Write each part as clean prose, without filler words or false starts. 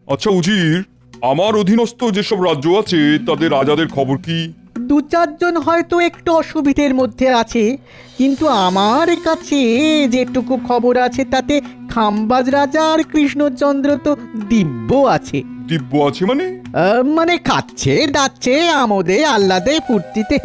আচ্ছা উজির, আমার অধীনস্থ যেসব রাজ্য আছে তাদের রাজাদের খবর কি? দু চারজন হয়তো একটু অসুবিধের মধ্যে আছে, কিন্তু আমার কাছে যেটুকু খবর আছে তাতে খাম্বাজ রাজা আর কৃষ্ণচন্দ্র তো দিব্য আছে। দিব্য আছে মানে? মানে খাচ্ছে দাচ্ছে আমোদে আহ্লাদে ফুর্তিতে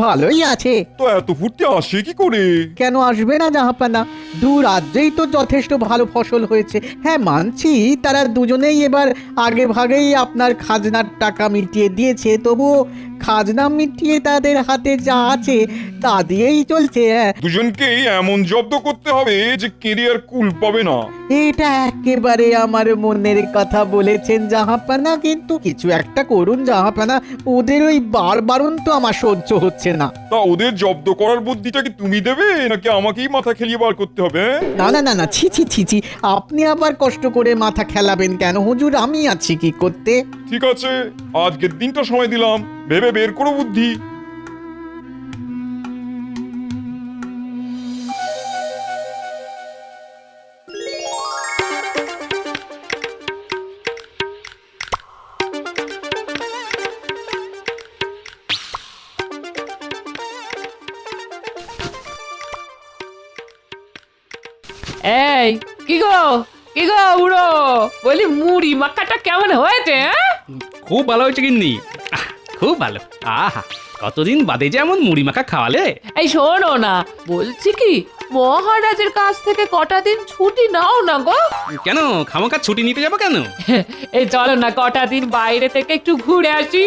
ভালোই আছে। তো এত ফুর্তি আসে কি করে? কেন আসবে না জাহাপানা? দু রাজ্যেই তো যথেষ্ট ভালো ফসল হয়েছে। হ্যাঁ মানছি, তারা দুজনেই এবার আগে ভাগেই আপনার খাজনার টাকা মিটিয়ে দিয়েছে, তবুও খাজনা মিটিয়ে তাদের হাতে যা আছে তা দিয়েই চলছে। দুজনকেই এমন জব্দ করতে হবে যে কেরিয়ার কুল পাবে না। এটা একেবারে আমার মনের কথা বলেছেন জাহাপানা, কিন্তু কিছু একটা করুন জাহাপানা, ওদের ওই বারবারন তো আমার সহ্য হচ্ছে না। তা ওদের জব্দ করার বুদ্ধিটা কি তুমি দেবে নাকি আমাকেই মাথা খেলিয়ে বার করতে হবে? না না না না, ছি ছি ছি ছি, আপনি আবার কষ্ট করে মাথা খেলাবেন কেন হুজুর? আমি আছি কি করতে। ঠিক আছে, আজকের দিনটা সময় দিলাম, ভেবে বের করো বুদ্ধি। এই কি গো বুড়ো, বলি মুড়ি মাখাটা কেমন হয়েছে? খুব ভালো হয়েছে গিন্নি, খুব ভালো। আহা, কতদিন বাদে যেমন মুড়ি মাখা খাওয়ালে। এই শোনো না, বলছি কি মহারাজের কাছ থেকে কটা দিন ছুটি নাও না গো। কেন খামোখা ছুটি নিতে যাবো কেন? এই চলো না কটা দিন বাইরে থেকে একটু ঘুরে আসি।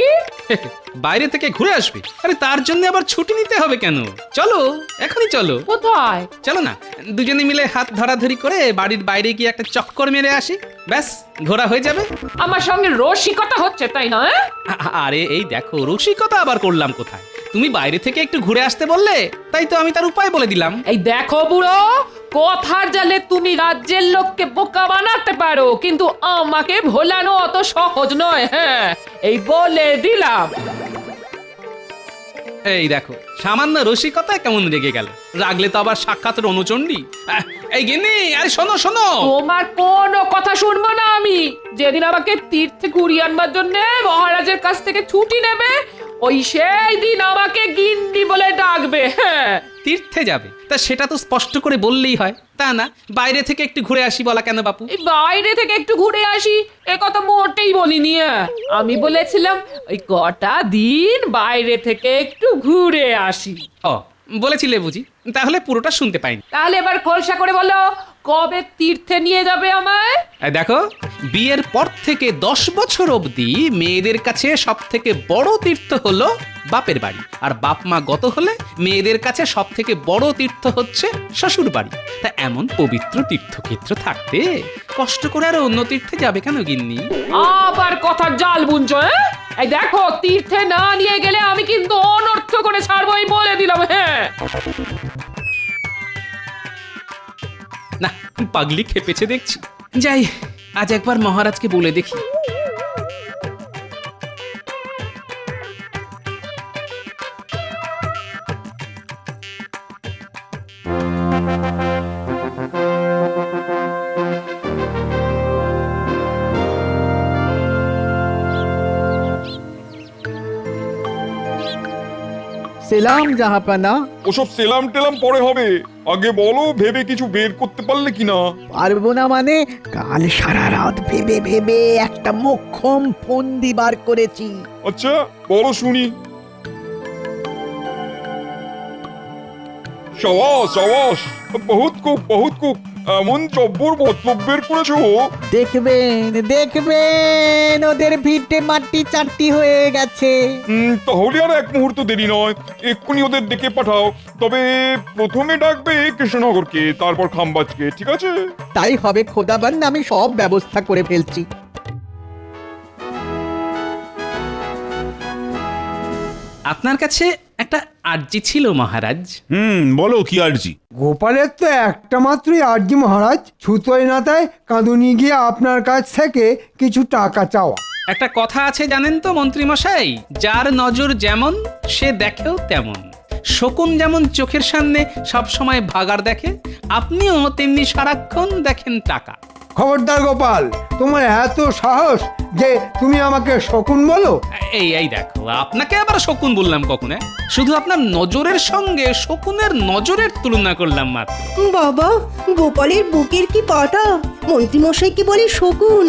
বাইরে থেকে ঘুরে আসবে? আরে তার জন্য আবার ছুটি নিতে হবে কেন? চলো এখনই চলো। কোথায়? চলো না, দুজনে মিলে হাত ধরাধরি করে বাড়ির বাইরে গিয়ে একটা চক্কর মেরে আসি, ব্যাস ঘোরা হয়ে যাবে। আমার সঙ্গে রসিকতা হচ্ছে তাই না? আরে এই দেখো, রসিকতা আবার করলাম কোথায়? তুমি বাইরে থেকে একটু ঘুরে আসতে বললে, তাই তো আমি তার উপায় বলে দিলাম। এই দেখো বুড়ো, কথার জালে তুমি রাজ্যের লোককে বোকা বানাতে পারো, কিন্তু আমাকে ভোলানো অত সহজ নয়। হ্যাঁ, এই বলে দিলাম। এই দেখো, সামান্য রসিকতায় কেমন রেগে গেল। রাগলে তো আবার সাক্ষাৎ রণচণ্ডী। এই গিন্নি, আরে শোনো শোনো। তোমার কোনো কথা শুনবো না আমি। যেদিন আমাকে তীর্থে ঘুরিয়ে আনবার জন্য মহারাজের কাছ থেকে ছুটি নেবে, ওই সেই দিন আমাকে গিন্নি বলে ডাকবে। হ্যাঁ, তীর্থে যাবে, তা সেটা তো স্পষ্ট করে বললেই হয়, তা না বাইরে থেকে একটু ঘুরে আসি বলা কেন বাপু? এই বাইরে থেকে একটু ঘুরে আসি এ কথা মোটেই বলিনি। আমি বলেছিলাম ওই কটা দিন বাইরে থেকে একটু ঘুরে আসি। ও বলেছিলে বুঝি, তাহলে পুরোটা শুনতে পাইনি। তাহলে এবার খোলসা করে বলো, কবে তীর্থে নিয়ে যাবে আমায়? এই দেখো, বিয়ের পর থেকে 10 বছর অবধি মেয়েদের কাছে সব থেকে বড় তীর্থ হলো বাপের বাড়ি, আর বাপ মা গত হলে মেয়েদের কাছে সব থেকে বড় তীর্থ হচ্ছে শ্বশুর বাড়ি। তা এমন পবিত্র তীর্থক্ষেত্র থাকতে কষ্ট করে আর অন্য তীর্থে যাবে কেন গিন্নি? আবার কথার জাল বুনছো? এই দেখো, তীর্থে না নিয়ে গেলে আমি কিন্তু অনর্থ করে ছাড়বো, এই বলে দিলাম। হ্যাঁ, না, পাগলি খেপেছে দেখছি। যাই, আজ একবার মহারাজকে বলে দেখি। সেলাম জাহাপানা। ওসব সেলাম টেলাম পরে হবে, আগে বলো ভেবে কিছু বের করতে পারলে কিনা? পারবো না মানে? কাল সারা রাত ভেবে ভেবে একটা মোক্ষম ফন্দি বার করেছি। আচ্ছা বলো শুনি। সাবাস সাবাস, বহুত খুব এমন জব্বর মতলব বের করেছো। দেখবেন দেখবেন ওদের ভিটে মাটি চারটি হয়ে গেছে। তাহলে আর এক মুহূর্ত দেরি নয়, এক্ষুনি ওদের ডেকে পাঠাও। তবে প্রথমে ডাকবে কৃষ্ণনগরকে, তারপর খাম্বাজকে, ঠিক আছে? তাই হবে খোদাবান, আমি সব ব্যবস্থা করে ফেলছি। আপনার কাছে একটা আর্জি ছিল মহারাজ। বলো কি আরজি? গোপালের তো একটা মাত্রই আর্জি মহারাজ, ছুতোয় নাতায় কাঁদুনি গিয়ে আপনার কাছ থেকে কিছু টাকা চাওয়া। একটা কথা আছে জানেন তো মন্ত্রী মশাই, যার নজর যেমন সে দেখেও তেমন। শকুন যেমন চোখের সামনে সব সময় ভাগাড় দেখে, আপনিও তেমনি সারাক্ষণ দেখেন টাকা। খবরদার গোপাল, তোমার এত সাহস যে তুমি আমাকে শকুন বলো? এই দেখো, আপনাকে আবার শকুন বললাম কখন? শুধু আপনার নজরের সঙ্গে শকুনের নজরের তুলনা করলাম মাত্র। বাবা, গোপালের বুকের কি পাটা! মন্ত্রীমশাইকে বলে শকুন।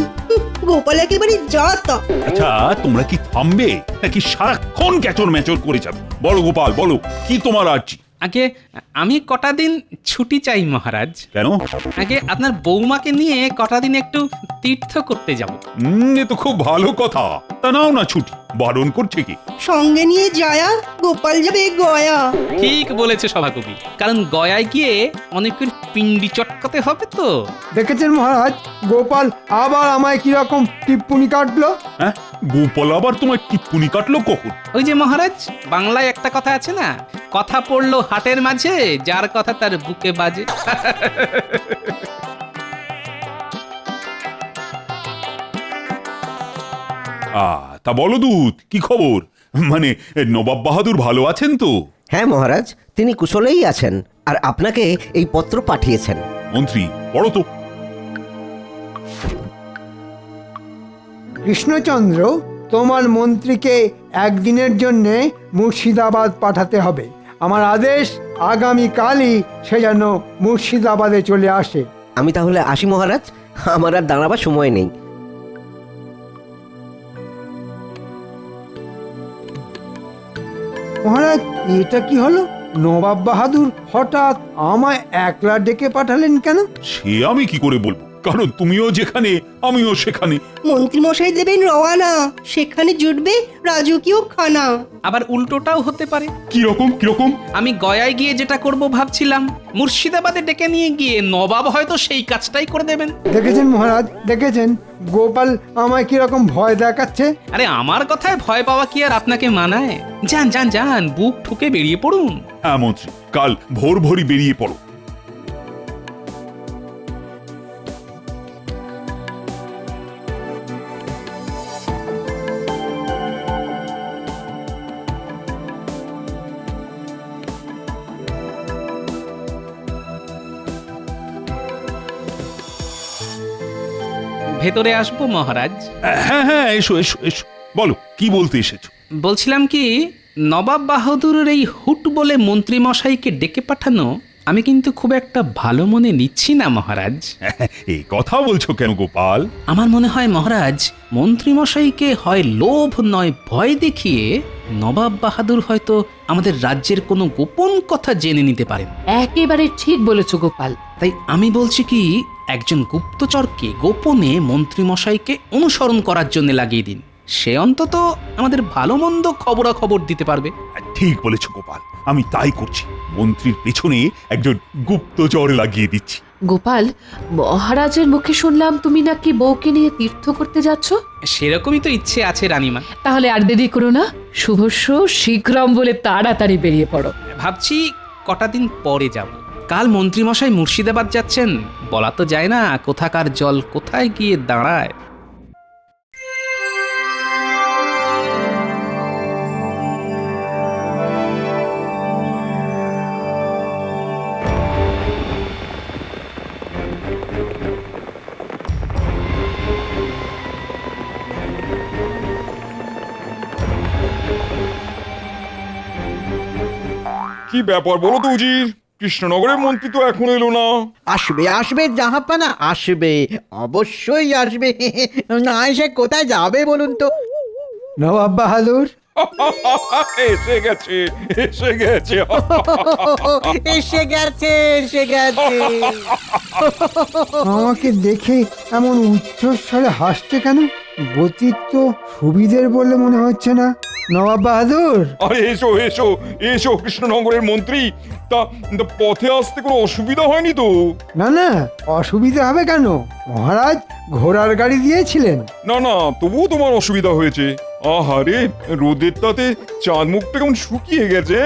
গোপাল একেবারে জাতা। আচ্ছা, তোমরা কি থামবে নাকি সারাক্ষণ ক্যাচর ম্যাচর করে যাবে? বলো গোপাল, বলো কি তোমার আর্জি? আগে আমি কটা দিন ছুটি চাই মহারাজ। কেন? আগে আপনার বৌমাকে নিয়ে কটা দিন একটু তীর্থ করতে যাব। এ তো খুব ভালো কথা। তা নাও না ছুটি, বারণ করছে কি? সঙ্গে নিয়ে যায়া গোপাল যাবে গয়া। ঠিক বলেছে সভাকবি, কারণ গয়ায় গিয়ে অনেকের পিণ্ডি চটকাতে হবে তো। দেখেছেন মহারাজ, গোপাল আবার আমায় কিরকম টিপ্পনি কাটলো। হ্যাঁ, গোপাল আবার তোমার টিপ্পনি কাটলো কখন? ওই যে মহারাজ, বাংলায় একটা কথা আছে না, কথা পড়লো হাটের মাঝে, যার কথা তার বুকে বাজে। তা বলো দূত, কি খবর? মানে নবাব বাহাদুর ভালো আছেন তো? হ্যাঁ মহারাজ, তিনি কুশলেই আছেন, আর আপনাকে এই পত্র পাঠিয়েছেন। মন্ত্রী পড়ো তো। কৃষ্ণচন্দ্র, তোমার মন্ত্রীকে একদিনের জন্যে মুর্শিদাবাদ পাঠাতে হবে। আমার আদেশ, আগামীকালই সে যেন মুর্শিদাবাদে চলে আসে। আমি তাহলে আসি মহারাজ, আমার আর দাঁড়াবার সময় নেই। মহারাজ, এটা কি হলো? নবাব বাহাদুর হঠাৎ আমায় একলা ডেকে পাঠালেন কেন? সে আমি কি করে বলবো, কারণ তুমিও যেখানে আমিও সেখানে। মন্ত্রীমশাই দেবেন রওয়ানা, সেখানে জুটবে রাজকীয় খানা। আবার উল্টোটাও হতে পারে। কিরকম কিরকম? আমি গয়ায় গিয়ে যেটা করব ভাবছিলাম, মুর্শিদাবাদে ডেকে নিয়ে গিয়ে নবাব হয়তো সেই কাজটাই করে দেবেন। দেখেছেন মহারাজ, দেখেছেন গোপাল আমায় কিরকম ভয় দেখাচ্ছে। আরে আমার কথায় ভয় পাওয়া কি আর আপনাকে মানায়? যান যান যান, বুক ঠুকে বেরিয়ে পড়ুন। হ্যাঁ মন্ত্রী, কাল ভোর ভোরই বেরিয়ে পড়ো। ভেতরে আসবো মহারাজ? হ্যাঁ হ্যাঁ, এসো এসো এসো, বলো কি বলতে এসেছো? বলছিলাম কি, নবাব বাহাদুরের এই হুট বলে মন্ত্রী মশাইকে ডেকে পাঠানো আমি কিন্তু খুব একটা ভালো মনে নিচ্ছি না মহারাজ। এই কথা বলছো কেন গোপাল? আমার মনে হয় মহারাজ, মন্ত্রী মশাইকে হয় লোভ নয় ভয় দেখিয়ে নবাব বাহাদুর হয়তো আমাদের রাজ্যের কোনো গোপন কথা জেনে নিতে পারেন। একেবারে ঠিক বলেছো গোপাল। তাই আমি বলছি কি, একজন গুপ্তচরকে গোপনে মন্ত্রী মশাইকে অনুসরণ করার জন্য লাগিয়ে দিন। সে অন্তত আমাদের ভালো মন্দ খবরাখবর দিতে পারবে। ঠিক বলেছো গোপাল, আমি তাই করছি। মন্ত্রীর পেছনে একজন গুপ্তচর লাগিয়ে দিচ্ছি। গোপাল, মহারাজের মুখে শুনলাম তুমি নাকি বউকে নিয়ে তীর্থ করতে যাচ্ছ। সেরকমই তো ইচ্ছে আছে রানীমা। তাহলে আর দেরি করো না, শুভস্য শীঘ্রম বলে তাড়াতাড়ি বেরিয়ে পড়ো। ভাবছি কটা দিন পরে যাব। কাল মন্ত্রীমশাই মুর্শিদাবাদ যাচ্ছেন, বলা তো যায় না কোথাকার জল কোথায় গিয়ে দাঁড়ায়। কি ব্যাপার বলো তো উজির? কৃষ্ণনগরের মন্ত্রী তো এখন এলো না। আসবে আসবে জাহাপানা, আসবে, অবশ্যই আসবে। না এসে কোথায় যাবে বলুন তো? নবাব বাহাদুর, এসে গেছে এসে গেছে। এসে গেছে এসে গেছে। আমাকে দেখে এমন উচ্চস্বরে হাসছে কেন? গতিক তো সুবিধের বলে মনে হচ্ছে না। নবাব বাহাদুর, আরে এসো এসো এসো কৃষ্ণনগরের মন্ত্রী। তা তা পথে আসতে কোনো অসুবিধা হয়নি তো? না না, অসুবিধা হবে কেন? মহারাজ ঘোড়ার গাড়ি দিয়েছিলেন। না না, তবুও তোমার অসুবিধা হয়েছে। আহারে, রোদের তাতে চাঁদ মুখটা কেমন শুকিয়ে গেছে।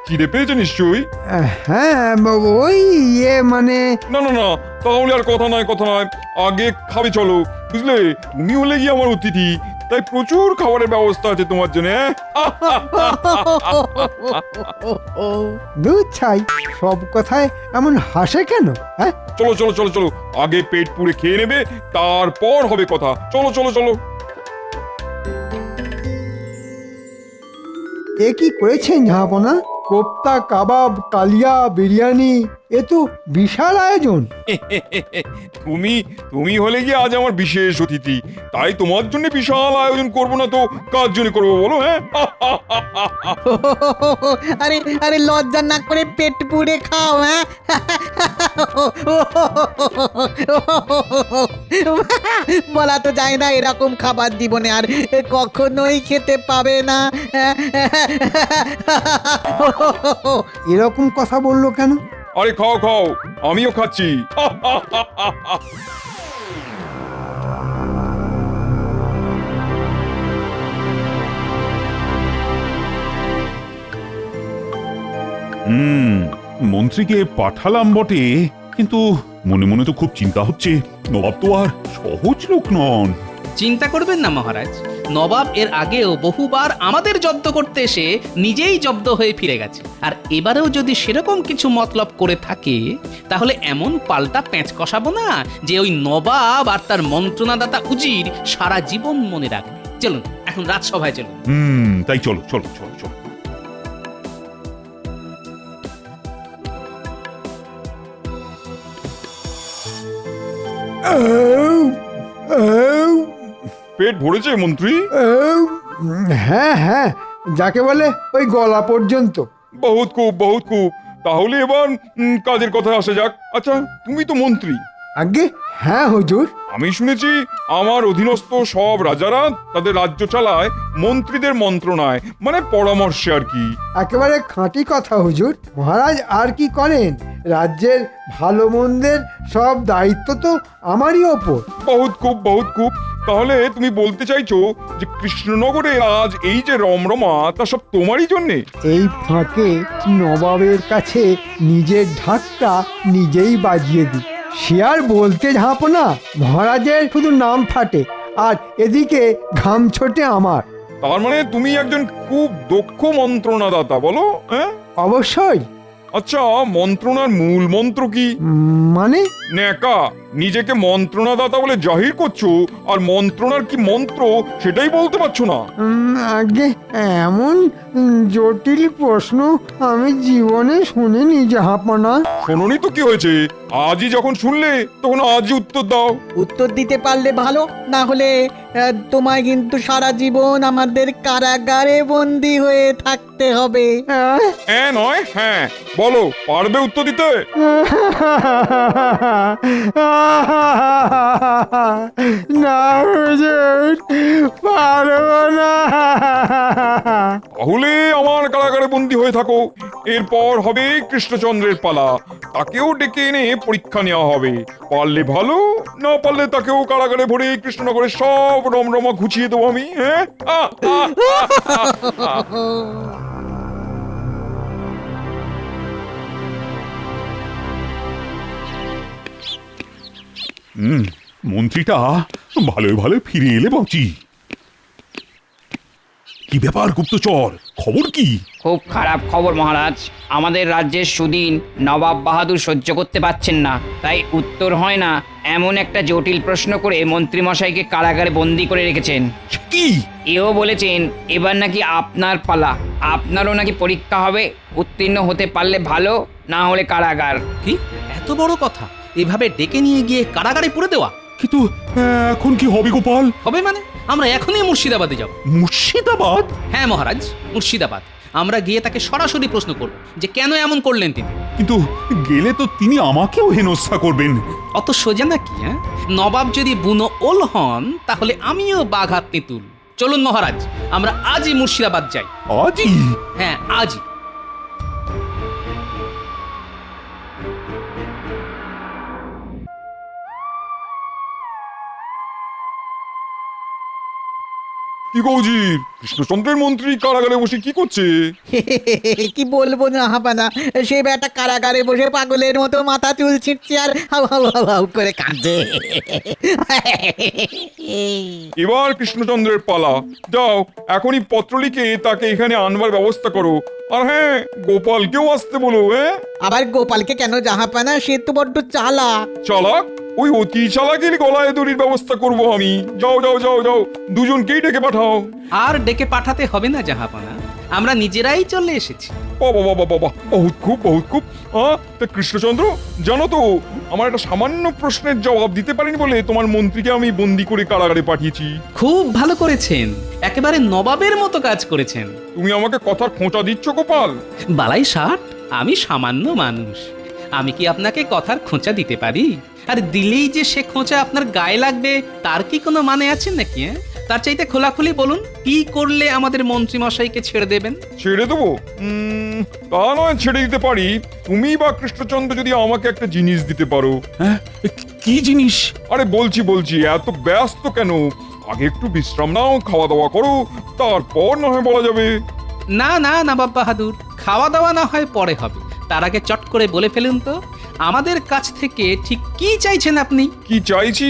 খিদে পেয়েছে নিশ্চয়ই? হ্যাঁ, ওই মানে। না না না, তাহলে আর কথা নয় কথা নয়, আগে খাবে চলো। বুঝলে, তুমি হলে গিয়ে আমার অতিথি, তাই প্রচুর খাবারের ব্যবস্থা আছে তোমার জন্য। দুধ ছাই, সব কথায় এমন হাসে কেন? হ্যাঁ, চলো চলো চলো চলো, আগে পেট পুড়ে খেয়ে নেবে, তারপর হবে কথা। চলো চলো চলো। এ কি করেছেন জাহাপনা? কোপ্তা, কাবাব, কালিয়া, বিরিয়ানি, এ তো বিশাল আয়োজন। তুমি তুমি হলে গিয়ে আজ আমার বিশেষ অতিথি, তাই তোমার জন্য বিশাল আয়োজন করবো না তো কার জন্য করবো বলো? হ্যাঁ, আরে আরে লজ্জা না করে পেট পুড়ে খাও। হ্যাঁ, বলা তো যায় না এরকম খাবার জীবনে আর কখনোই খেতে পাবে না। এরকম কথা বললো কেন? আরে খাও খাও, আমিও খাচ্ছি। মন্ত্রীকে পাঠালাম বটে, কিন্তু মনে মনে তো খুব চিন্তা হচ্ছে। নবাব তো আর সহজ লোক নন। চিন্তা করবেন না মহারাজ, নবাব এর আগেও বহুবার আমাদের জব্দ করতে এসে নিজেই জব্দ হয়ে ফিরে গেছে। আর এবারেও যদি সেরকম কিছু মতলব করে থাকে, তাহলে এমন পাল্টা প্যাঁচ কষাবো না যে ওই নবাব আর তার মন্ত্রণাদাতা উজির সারা জীবন মনে রাখবে। চলুন এখন রাজসভায় চলুন। তাই চলো চলো চলো চলো। পেট ভরেছে মন্ত্রী? হ্যাঁ হ্যাঁ, যাকে বলে ওই গলা পর্যন্ত। বহুত খুব বহুত খুব। তাহলে এবার কাজের কথা আসা যাক। আচ্ছা, তুমি তো মন্ত্রী। আগে হ্যাঁ হুজুর। আমি শুনেছি আমার অধীনস্থ সব রাজারা তাদের রাজ্য চালায় মন্ত্রীদের মন্ত্রণায়, মানে পরামর্শে আর কি। একেবারে খাঁটি কথা হুজুর। মহারাজ আর কি করেন, রাজ্যের ভালো মন্দের সব দায়িত্ব তো আমারই ওপর। বহুত খুব বহুত খুব। তাহলে তুমি বলতে চাইছো যে কৃষ্ণনগরে আজ এই যে রমরমা, তা সব তোমারই জন্যে? এই ফাঁকে নবাবের কাছে নিজের ঢাকটা নিজেই বাজিয়ে দিই। সে আর বলতে ঝাঁপো না, মহারাজের শুধু নাম ফাটে আর এদিকে ঘাম ছোটে আমার। তার মানে তুমি একজন খুব দক্ষ মন্ত্রণাদাতা, বলো? হ্যাঁ, অবশ্যই। আচ্ছা, মন্ত্রণার মূল মন্ত্র কি? মানে? ন্যাকা, নিজেকে মন্ত্রণাদাতা বলে জাহির করছো, আর মন্ত্রণার কি মন্ত্র সেটাই বলতে পারছো না। আগে এমন জটিল প্রশ্ন আমি জীবনে শুনিনি জাহাপনা। শোনোনি তো কি হয়েছে? আজই যখন শুনলে তখন আজই উত্তর দাও। উত্তর দিতে পারলে ভালো, না হলে তোমায় কিন্তু সারা জীবন আমাদের কারাগারে বন্দি হয়ে থাকতে হবে। হ্যাঁ নয় হ্যাঁ, বলো, পারবে উত্তর দিতে? না হুজুর, পারবো না। তাহলে আমার কারাগারে বন্দি হয়ে থাকো। এরপর হবে কৃষ্ণচন্দ্রের পালা, তাকেও ডেকে এনে পরীক্ষা নেওয়া হবে। পারলে ভালো, না পারলে তাকেও কারাগারে ভরে কৃষ্ণনগরের সব রমরমা ঘুচিয়ে দেবো আমি। হ্যাঁ, মন্ত্রীটা ভালোই ভালো ফিরে এলে বাঁচি। কি ব্যাপার গুপ্তচর, খবর কি? খুব খারাপ খবর মহারাজ। আমাদের রাজ্যের সুদিন নবাব বাহাদুর সহ্য করতে পারছেন না, তাই উত্তর হয় না এমন একটা জটিল প্রশ্ন করে মন্ত্রীমশাইকে কারাগারে বন্দি করে রেখেছেন। কি? এও বলেছেন এবার নাকি আপনার পালা, আপনারও নাকি পরীক্ষা হবে। উত্তীর্ণ হতে পারলে ভালো, না হলে কারাগার। কি এত বড় কথা, এভাবে ডেকে নিয়ে গিয়ে কারাগারে পুরে দেওয়া? কিন্তু এখন কি হবে গোপাল? হবে মানে আমরা এখনই মুর্শিদাবাদে যাব। মুর্শিদাবাদ? হ্যাঁ মহারাজ, মুর্শিদাবাদ। আমরা গিয়ে তাকে সরাসরি প্রশ্ন করব যে কেন এমন করলেন তিনি। কিন্তু গেলে তো তিনি আমাকেও হেনস্থা করবেন। অত সোজা নাকি? হ্যাঁ, নবাব যদি বুনো ওল হন, তাহলে আমিও বাঘা তেঁতুল। চলুন মহারাজ, আমরা আজই মুর্শিদাবাদ যাই। আজই? হ্যাঁ, আজই। কি কৌজির, কৃষ্ণচন্দ্রের মন্ত্রী কারাগারে বসে কি করছে? কি বলবো জাহাপানা, সে বেটা কারাগারে বসে পাগলের মতো মাথা চুল ছিটছে আর হাউ হাউ হাউ হাউ করে কাঁদছে। এবার কৃষ্ণচন্দ্রের পালা। যাও এখনই পত্র লিখে তাকে এখানে আনবার ব্যবস্থা করো। আর হ্যাঁ, গোপালকেও আসতে বলো। হ্যাঁ, আবার গোপালকে কেন জাহাপানা, সে তো বড্ড চালাক। চালাক? ওই অতি চালাকের গলায় দড়ির ব্যবস্থা করব আমি। যাও যাও যাও যাও, দুজনকেই ডেকে পাঠাও। আর ডেকে পাঠাতে হবে না জাহাপনা, আমরা নিজেরাই চলে এসেছি। বাবা বাবা বাবা, বহুত খুব বহুত খুব। তা কৃষ্ণচন্দ্র, জানো তো আমার একটা সামান্য প্রশ্নের জবাব দিতে পারিনি বলে তোমার মন্ত্রীকে আমি বন্দি করে কারাগারে পাঠিয়েছি। খুব ভালো করেছেন, একেবারে নবাবের মতো কাজ করেছেন। তুমি আমাকে কথার খোঁচা দিচ্ছ গোপাল? বালাই ষাট, আমি সামান্য মানুষ, আমি কি আপনাকে কথার খোঁচা দিতে পারি? আর দিলেই যে সে খোঁচা আপনার গায়ে লাগবে তার কি কোনো মানে আছে নাকি? তার চাইতে খোলাখুলি বলুন, কি করলে আমাদের মন্ত্রী মশাইকে ছেড়ে দেবেন? ছেড়ে দেবো? তা নয় ছেড়ে দিতে পারি, তুমি বা কৃষ্ণচন্দ্র যদি আমাকে একটা জিনিস দিতে পারো। হ্যাঁ, কি জিনিস? আরে বলছি বলছি, এত ব্যস্ত কেন? আগে একটু বিশ্রাম নাও, খাওয়া দাওয়া করো, তারপর না হয় বলা যাবে। না না নবাব বাহাদুর, খাওয়া দাওয়া না হয় পরে হবে, তার আগে চট করে বলে ফেলুন তো আমাদের কাছ থেকে ঠিক কি চাইছেন আপনি? কি চাইছি?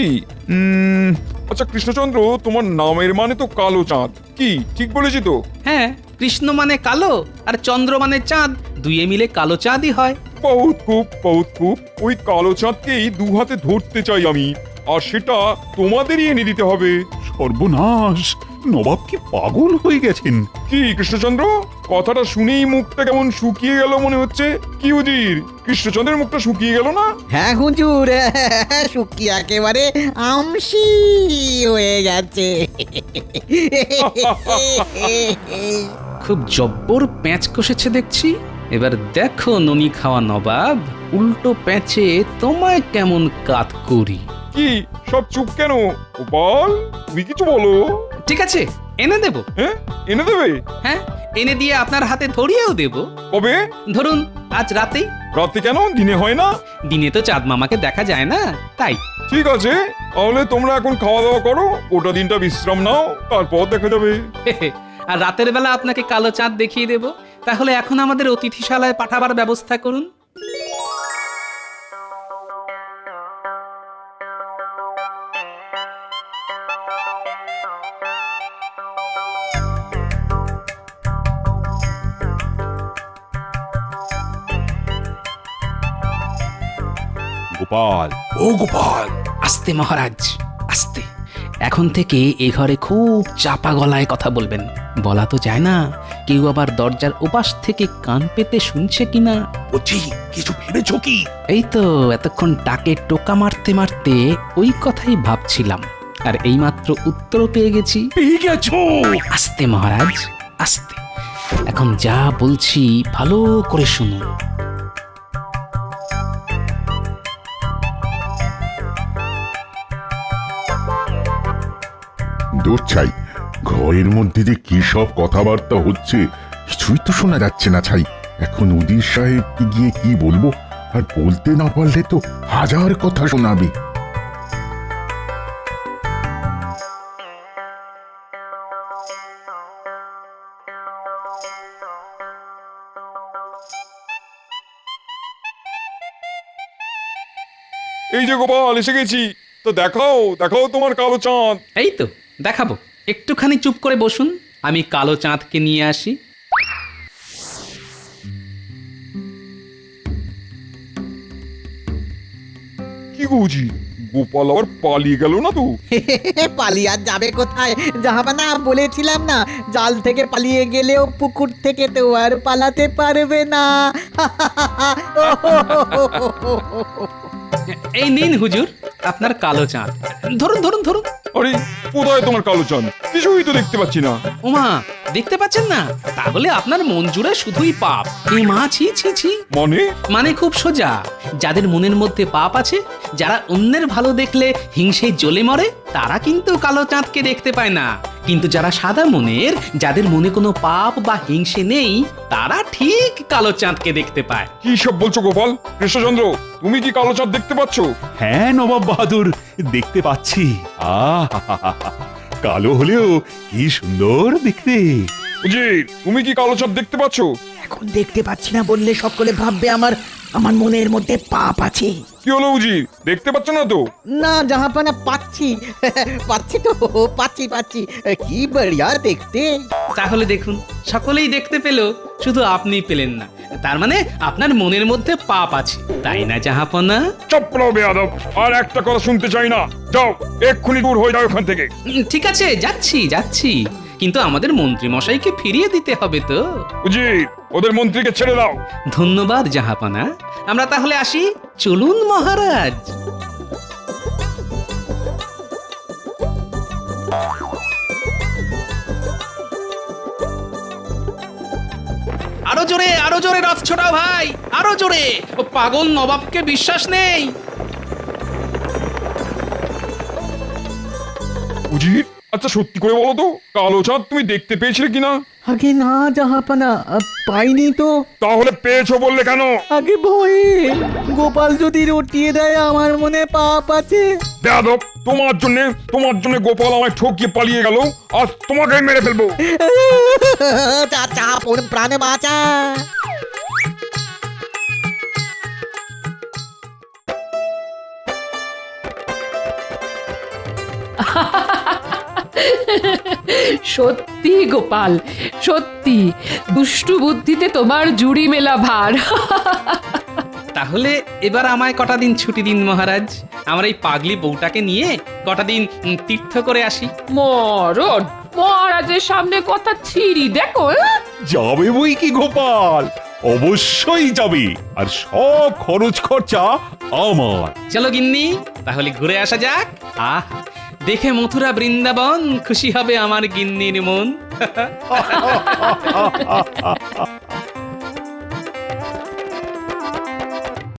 আচ্ছা কৃষ্ণচন্দ্র, তোমার নামের মানে তো কালো চাঁদ, কি ঠিক বলেছি তো? হ্যাঁ, কৃষ্ণ মানে কালো আর চন্দ্র মানে চাঁদ, দুইয়ে মিলে কালো চাঁদই হয়। বহুত খুব বহুত খুব। ওই কালো চাঁদকেই দু হাতে ধরতে চাই আমি, আর সেটা তোমাদেরই এনে দিতে হবে। সর্বনাশ, নবাব কি পাগল হয়ে গেছেন? কি কৃষ্ণচন্দ্র, কথাটা শুনেই মুখটা কেমন শুকিয়ে গেল মনে হচ্ছে। কি উজির, কৃষ্ণচন্দ্রের মুখটা শুকিয়ে গেল না? হ্যাঁ হুজুর, শুকিয়ে একেবারে আমসি হয়ে গেছে। খুব জব্বর প্যাঁচ কষেছে দেখছি। এবার দেখো ননি খাওয়া নবাব, উল্টো প্যাঁচে তোমায় কেমন কাত করি। কি সব চুপ কেন গোপাল, তুমি কিছু বলো। ঠিক আছে, এনে দেব। হ্যাঁ, এনে দেবে? হ্যাঁ, এনে দিয়ে আপনার হাতে ধরিয়েও দেব। কবে? ধরুন আজ রাতেই। রাতে কেন, দিনে হয় না? দিনে তো চাঁদ মামাকে দেখা যায় না, তাই। ঠিক আছে, তাহলে তোমরা এখন খাওয়া দাওয়া করো, গোটা দিনটা বিশ্রাম নাও, তারপর দেখা যাবে। আর রাতের বেলা আপনাকে কালো চাঁদ দেখিয়ে দেব। তাহলে এখন আমাদের অতিথিশালায় পাঠাবার ব্যবস্থা করুন। গোপাল, ও গোপাল! আস্তে মহারাজ, আস্তে। এখন থেকে এ ঘরে খুব চাপা গলায় কথা বলবেন। বলা তো যায় না কেউ আবার দরজার ওপাশ থেকে কান পেতে শুনছে কিনা। বলছি, কিছু ভেবেছো কি? এই তো এতক্ষণ টাকে টোকা মারতে মারতে ওই কথাই ভাবছিলাম, আর এইমাত্র উত্তরও পেয়ে গেছি। পেয়ে গেছো? আস্তে মহারাজ, আস্তে। এখন যা বলছি ভালো করে শুনুন। দূর ছাই, ঘরের মধ্যে যে কি সব কথাবার্তা হচ্ছে কিছুই তো শোনা যাচ্ছে না ছাই। এখন উদির সাহেবকে গিয়ে কি বলবো, আর বলতে না পারলে তো হাজার কথা শোনাবে। এই যে গোপাল, এসে গেছি। তো দেখাও দেখাও তোমার কালো চাঁদ। এই তো দেখাবো, একটুখানি চুপ করে বসুন, আমি কালো চাঁদকে নিয়ে আসি। কি বুঝি, গোপাল আবার পালিয়ে গেল না তো? পালিয়ে আর যাবে কোথায় জাহাপানা, বলেছিলাম না জাল থেকে পালিয়ে গেলেও পুকুর থেকে তো আর পালাতে পারবে না। এই নিন হুজুর আপনার কালো চাঁদ, ধরুন ধরুন ধরুন। আরে কোথায় তোমার কালো চাঁদ? কিছুই তো দেখতে পাচ্ছি না। ওমা, দেখতে পাচ্ছেন না? তাহলে আপনার মন জুড়ে শুধুই পাপ। এ মা, ছি ছি ছি। মানে খুব সোজা, যাদের মনের মধ্যে পাপ আছে, যারা অন্যের ভালো দেখলে হিংসে জ্বলে মরে, তারা কিন্তু কালো চাঁদকে দেখতে পায় না। কিন্তু যারা সাদা মনের, যাদের মনে কোনো পাপ বা হিংসে নেই, তারা ঠিক কালো চাঁদকে দেখতে পায়। কি সব বলছো গোপাল? কৃষ্ণচন্দ্র, তুমি কি কালো চাঁদ দেখতে পাচ্ছ? হ্যাঁ নবাব বাহাদুর, দেখতে পাচ্ছি। কালো হলেও কি সুন্দর দেখতে। উজির, তুমি কি কালো চাঁদ দেখতে পাচ্ছ? এখন দেখতে পাচ্ছি না বললে সকলে ভাববে আমার আমার মনের মধ্যে পাপ আছে। কি হলো উজির, দেখতে পাচ্ছ না তো? না জাহাপানা, পাচ্ছি পাচ্ছি তো, পাচ্ছি কি বড়িয়া দেখতে। তাহলে দেখুন, সকলেই দেখতে পেল, শুধু আপনি পেলেন না। তার মানে আপনার মনের মধ্যে পাপ আছে, তাই না জাহাপনা? চুপ করো বেয়াদব, আর একটা কথা শুনতে চাই না। যাও, এক্ষুনি দূর হয়ে যাও ওখান থেকে। ঠিক আছে, যাচ্ছি, কিন্তু আমাদের মন্ত্রী মশাইকে ফিরিয়ে দিতে হবে তো। উজির, ওদের মন্ত্রীকে ছেড়ে দাও। ধন্যবাদ জাহাপনা, আমরা তাহলে আসি। চলুন মহারাজ। আরো জোরে রথ ছোটাও ভাই, আরো জোরে। ও পাগল নবাবকে বিশ্বাস নেই। উজির, আচ্ছা সত্যি করে বলো তো, কালো চাঁদ তুমি দেখতে পেয়েছিলে কিনা? আগে না জাহাপানা, পাইনি তো। তাহলে পেয়েছো বললে কেন? আগে ভয়ে, গোপাল যদি রটিয়ে দেয় আমার মনে পাপ আছে। বেয়াদব, তোমার জন্য গোপাল আমায় ঠকিয়ে পালিয়ে গেল, আজ তোমাকে মেরে ফেলবো। চাচা প্রাণে বাঁচা। সত্যি গোপাল, সত্যি দুষ্টু বুদ্ধিতে তোমার জুড়ি মেলা ভার। তাহলে এবার আমায় কটা দিন ছুটি দিন মহারাজ, আমার এই পাগলি বউটাকে নিয়ে কটা দিন তীর্থ করে আসি। মরণ, মহারাজের সামনে কথা ছিড়ি দেখো। যাবে বই কি গোপাল, অবশ্যই যাবে, আর সব খরচ খরচা আমার। চলো গিন্নি, তাহলে ঘুরে আসা যাক। আহ, দেখে মথুরা বৃন্দাবন খুশি হবে আমার গিন্নির মন।